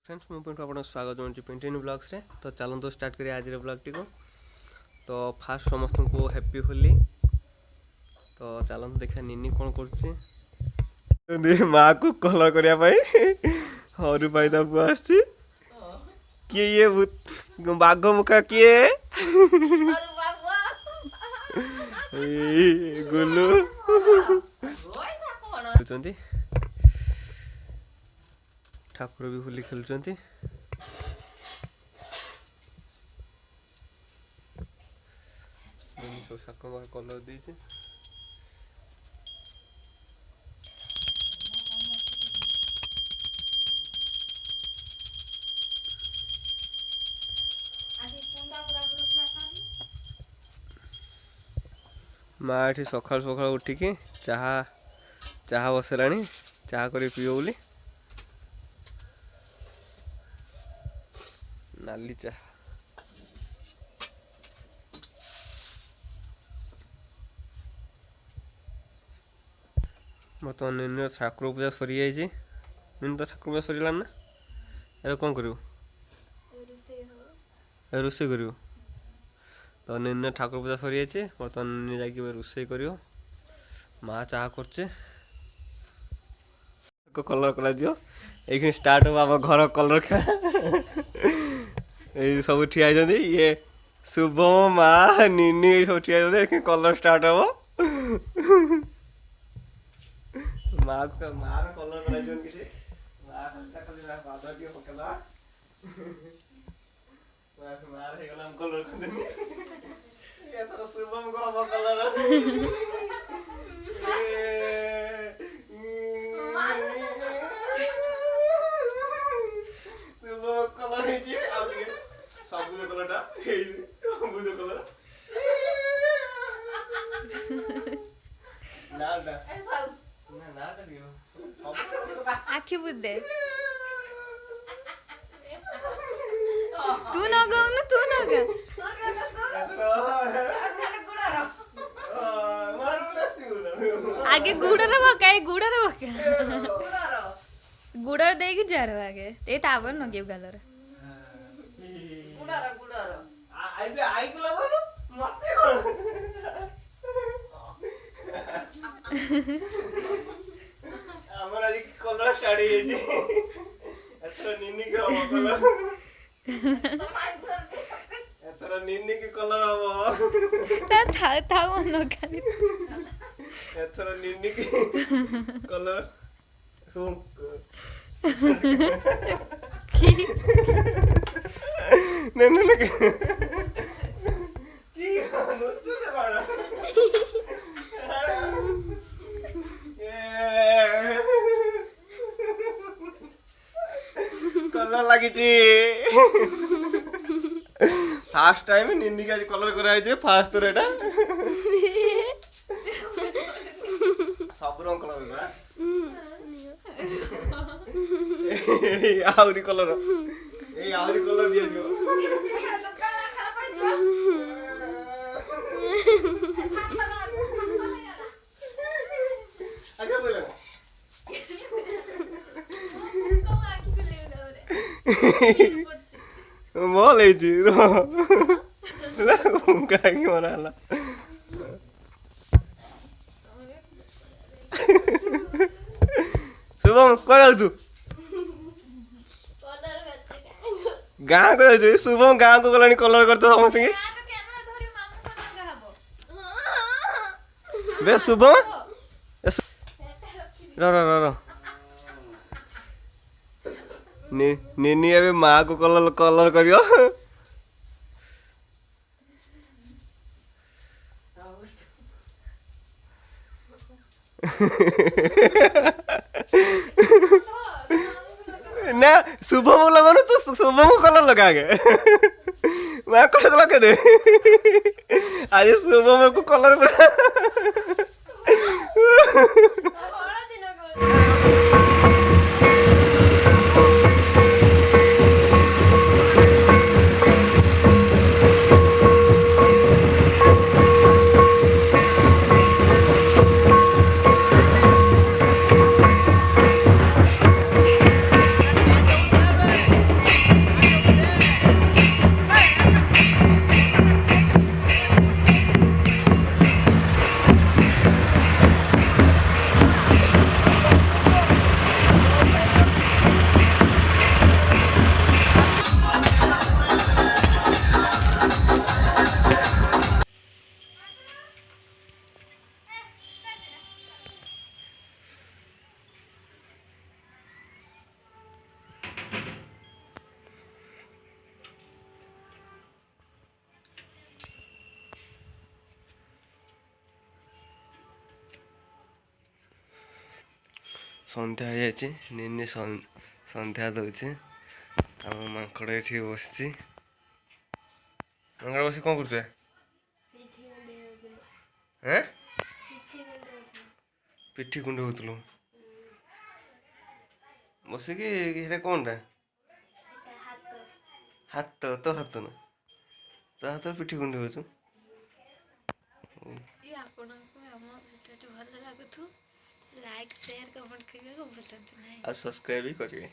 Friends मु पिंटू आपन स्वागत जनाऊँ पिंटुनी ब्लॉग्स रे। तो चलते स्टार्ट करिए आज ब्लॉग टी को। तो फास्ट समस्त को हैप्पी होली। तो चलते देखा निनी कौन कर माँ को कलर करने हरू पाई पुआ किए ये बाघ मुखा किए गुलू ठाकुर भी होली खेलुंट कलर दे माँ ये सका सका उठिकी चाहा चाहा बसला चाहा कर पीओ बोली नाली चाहा बर्तमान निन्न ठाकुर पूजा सरी जाइए। निन्न तो ठाकुर पूजा सरीला ना ए कौन कर रोसे कर तो निन्न ठाकुर पूजा सरी जाइए। बर्तमान निन्न जाकि रोसे कर माँ चाह कर कलर कर स्टार्ट हो आम घर कलर ये सब ठिया ये शुभम माँ निनी सब ठिया कलर स्टार्ट हम माँ कलर कर कलर शुभम को हम कलर शुभम कलर सबुज कलर सबुज कलर आखि बुद्धे तू न गौ न तू न ग आगे गुडर बका गुडर देगी जार आगे ते तावर न गेव गालर गुडर आई को लगो मते कोन हमर आज कलर स्टार्ट हे जी एतरा निन्नी के हम कलर एतरा निन्नी के कलर हम था न खाली एतरा निन्नी के कलर सुन नहीं की नुचु से बाड़ा कलर लगी फास्ट टाइम निन्नी का कलर कराई फास्ट तो एटा सब रंग कलर आहरी कलर ए आहरी कलर दिया जो आगे बोल मोल है जी रो उनका की मनाला शुभम कौन तू गाँ को शुभम गाँ को गलानी कलर करते समस्त बे शुभम रो निनी अभी माँ को कलर कलर करियो ना शुभम लगा ना तो शुभम को कलर लगा के मैं कलर लगा दे आज शुभम को कलर ସନ୍ଧ୍ୟା ହେଇଯାଇଛି। ନିନି ସନ୍ଧ୍ୟା ଦଉଛି। ଆମ ମାଙ୍କଡ଼ ଏଠି ବସିଛି। ମାଙ୍କଡ଼ ବସି କ'ଣ କରୁଛୁ? ପିଠି କୁଣ୍ଡ ହଉଥିଲୁ ବସିକି। ସେଇଟା କ'ଣଟା? ହାତ। ତୋ ହାତ ନା? ତୋ ହାତରେ ପିଠି କୁଣ୍ଡ ହଉଛୁ? ଆପଣଙ୍କୁ ଆମ ଭିଡ଼ିଓଟି ଭଲ ଲାଗୁଥିବ ଲାଇକ୍ ସେୟାର କମେଣ୍ଟ କରିବାକୁ ଭୁଲନ୍ତୁ ନାହିଁ। ଆଉ ସବସ୍କ୍ରାଇବ୍ ବି କରିବେ।